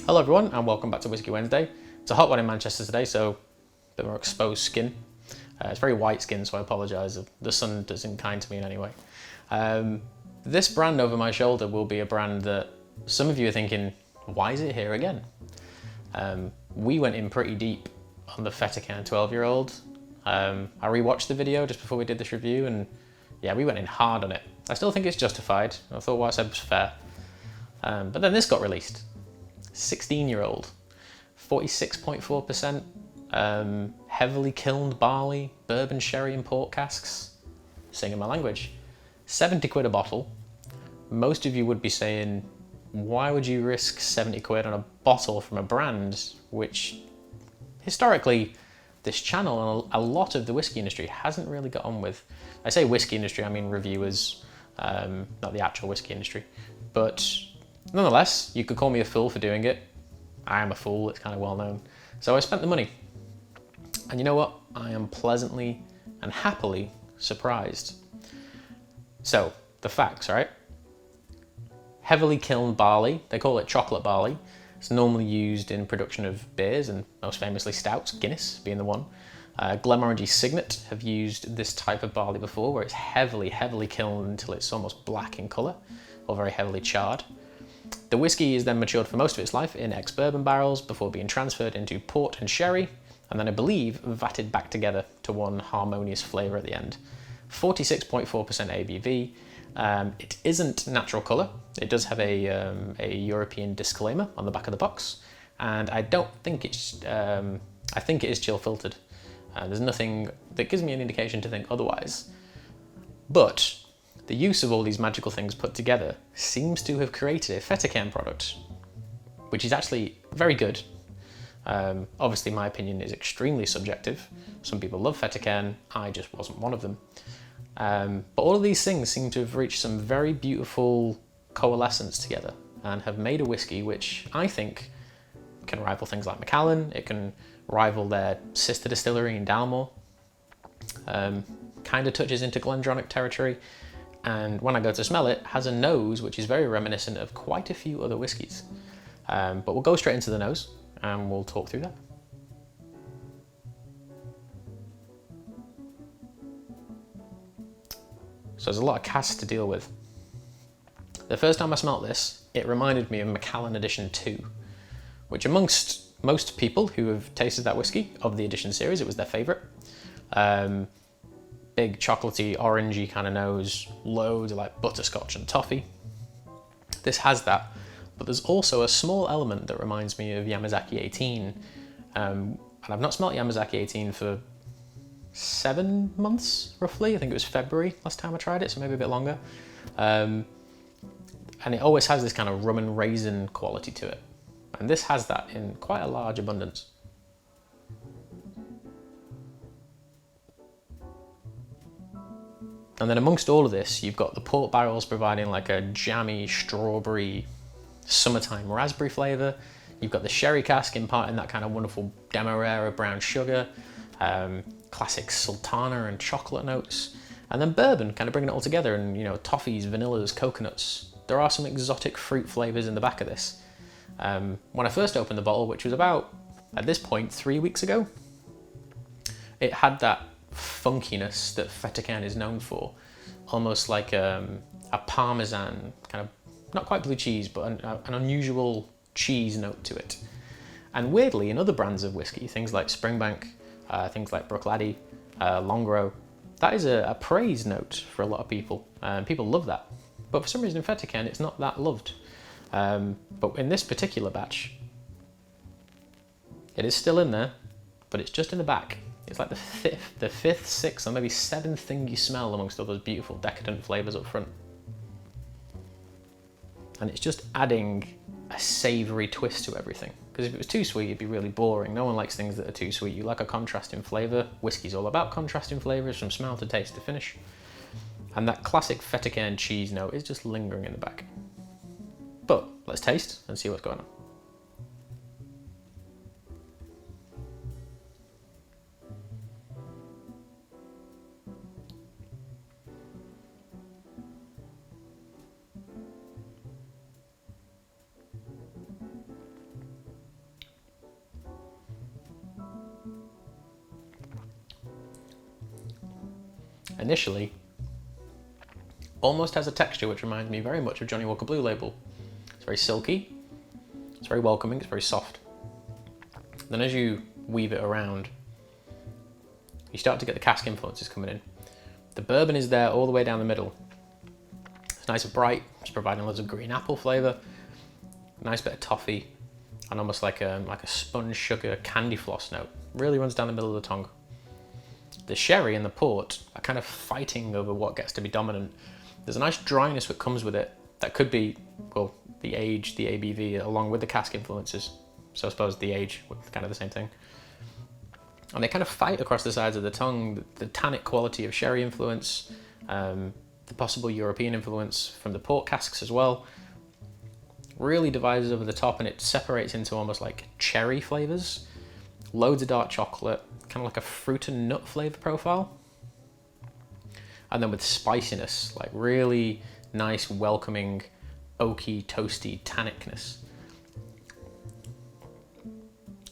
Hello everyone and welcome back to Whisky Wednesday. It's a hot one in Manchester today, so a bit more exposed skin. It's very white skin, so I apologise if the sun isn't kind to me in any way. This brand over my shoulder will be a brand that some of you are thinking, why is it here again? We went in pretty deep on the Fettercairn 12-year-old. I rewatched the video just before we did this review, and yeah, we went in hard on it. I still think it's justified. I thought what I said was fair. But then this got released. 16-year-old, 46.4%, heavily kilned barley, bourbon, sherry and port casks. Singing my language. 70 quid a bottle. Most of you would be saying, why would you risk 70 quid on a bottle from a brand which historically this channel and a lot of the whiskey industry hasn't really got on with? I say whiskey industry, I mean reviewers, not the actual whiskey industry. But nonetheless, you could call me a fool for doing it. I am a fool, it's kind of well known. So I spent the money. And you know what? I am pleasantly and happily surprised. So, the facts, right? Heavily kilned barley, they call it chocolate barley. It's normally used in production of beers and most famously stouts, Guinness being the one. Glenmorangie Signet have used this type of barley before, where it's heavily kilned until it's almost black in colour, or very heavily charred. The whiskey is then matured for most of its life in ex-bourbon barrels before being transferred into port and sherry, and then I believe vatted back together to one harmonious flavour at the end. 46.4% ABV. It isn't natural colour. It does have a European disclaimer on the back of the box, and I don't think it's. I think it is chill filtered. There's nothing that gives me an indication to think otherwise. But the use of all these magical things put together seems to have created a Fettercairn product, which is actually very good. Obviously, my opinion is extremely subjective. Some people love Fettercairn, I just wasn't one of them. But all of these things seem to have reached some very beautiful coalescence together and have made a whiskey which I think can rival things like Macallan. It can rival their sister distillery in Dalmore. Kind of touches into Glendronach territory. And when I go to smell it, has a nose which is very reminiscent of quite a few other whiskies. But we'll go straight into the nose and we'll talk through that. So there's a lot of casks to deal with. The first time I smelt this, it reminded me of Macallan Edition 2, which amongst most people who have tasted that whiskey of the Edition series, it was their favourite. Big chocolatey, orangey kind of nose, loads of like butterscotch and toffee. This has that, but there's also a small element that reminds me of Yamazaki 18. And I've not smelt Yamazaki 18 for 7 months, roughly. I think it was February last time I tried it, so maybe a bit longer. And it always has this kind of rum and raisin quality to it. And this has that in quite a large abundance. And then amongst all of this, you've got the port barrels providing like a jammy, strawberry, summertime raspberry flavour. You've got the sherry cask imparting that kind of wonderful demerara brown sugar, classic sultana and chocolate notes. And then bourbon, kind of bringing it all together, and you know, toffees, vanillas, coconuts. There are some exotic fruit flavours in the back of this. When I first opened the bottle, which was about, at this point, 3 weeks ago, it had that funkiness that Fettercairn is known for, almost like a parmesan, kind of, not quite blue cheese, but an unusual cheese note to it. And weirdly, in other brands of whiskey, things like Springbank, things like Bruichladdich, Longrow, that is a praise note for a lot of people, and people love that. But for some reason in Fettercairn, it's not that loved. But in this particular batch, it is still in there, but it's just in the back. It's like the fifth, sixth, or maybe seventh thing you smell amongst all those beautiful decadent flavours up front. And it's just adding a savoury twist to everything. Because if it was too sweet, it'd be really boring. No one likes things that are too sweet. You like a contrast in flavour. Whiskey's all about contrast in flavours, from smell to taste to finish. And that classic Fettercairn cheese note is just lingering in the back. But let's taste and see what's going on. initially almost has a texture which reminds me very much of Johnny Walker Blue Label. It's very silky, it's very welcoming, it's very soft. Then as you weave it around, you start to get the cask influences coming in. The bourbon is there all the way down the middle. It's nice and bright, it's providing loads of green apple flavour, nice bit of toffee, and almost like a sponge sugar candy floss note. Really runs down the middle of the tongue. The sherry and the port are kind of fighting over what gets to be dominant. There's a nice dryness that comes with it that could be, well, the age, the ABV, along with the cask influences. So I suppose the age was kind of the same thing. And they kind of fight across the sides of the tongue, the tannic quality of sherry influence, the possible European influence from the port casks as well. Really divides over the top, and it separates into almost like cherry flavours. Loads of dark chocolate, kind of like a fruit and nut flavour profile. And then with spiciness, like really nice, welcoming, oaky, toasty tannicness.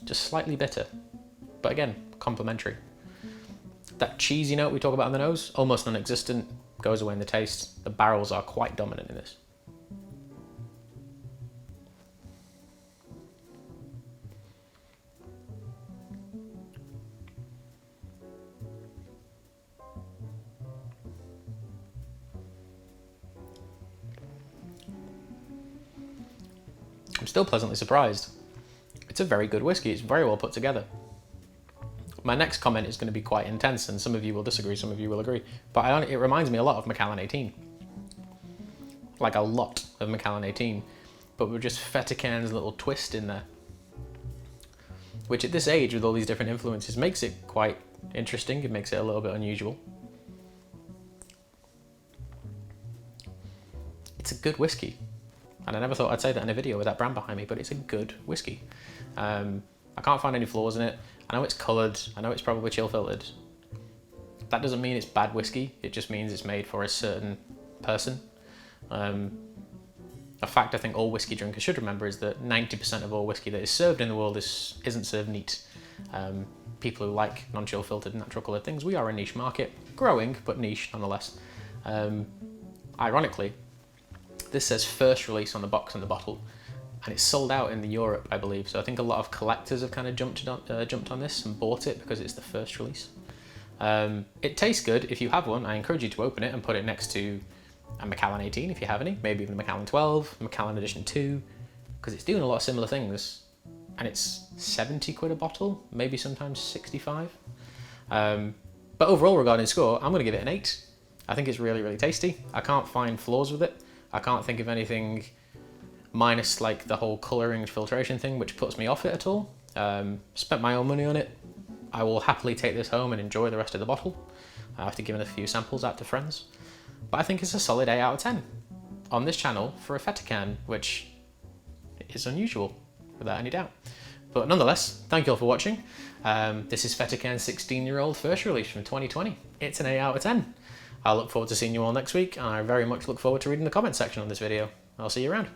Just slightly bitter, but again, complementary. That cheesy note we talk about on the nose, almost non-existent, goes away in the taste. The barrels are quite dominant in this. I'm still pleasantly surprised. It's a very good whiskey, it's very well put together. My next comment is going to be quite intense, and some of you will disagree, some of you will agree, but it reminds me a lot of Macallan 18. Like a lot of Macallan 18, but with just Fettercairn's little twist in there. Which at this age, with all these different influences, makes it quite interesting, it makes it a little bit unusual. It's a good whiskey. And I never thought I'd say that in a video with that brand behind me, but it's a good whiskey. I can't find any flaws in it. I know it's coloured, I know it's probably chill filtered. That doesn't mean it's bad whiskey, it just means it's made for a certain person. A fact I think all whiskey drinkers should remember is that 90% of all whiskey that is served in the world isn't served neat. People who like non-chill filtered, natural coloured things, we are a niche market, growing, but niche nonetheless. Ironically, this says first release on the box and the bottle, and it's sold out in Europe, I believe. So I think a lot of collectors have kind of jumped on this and bought it because it's the first release. It tastes good. If you have one, I encourage you to open it and put it next to a Macallan 18 if you have any, maybe even a Macallan 12, Macallan Edition 2, because it's doing a lot of similar things, and it's 70 quid a bottle, maybe sometimes 65. But overall, regarding score, I'm going to give it an 8. I think it's really, really tasty. I can't find flaws with it. I can't think of anything minus like the whole colouring and filtration thing which puts me off it at all. Spent my own money on it. I will happily take this home and enjoy the rest of the bottle after giving a few samples out to friends. But I think it's a solid 8 out of 10 on this channel for a Fettercairn, which is unusual without any doubt. But nonetheless, thank you all for watching. This is Fettercairn's 16-year-old first release from 2020. It's an 8 out of 10. I look forward to seeing you all next week, and I very much look forward to reading the comment section on this video. I'll see you around.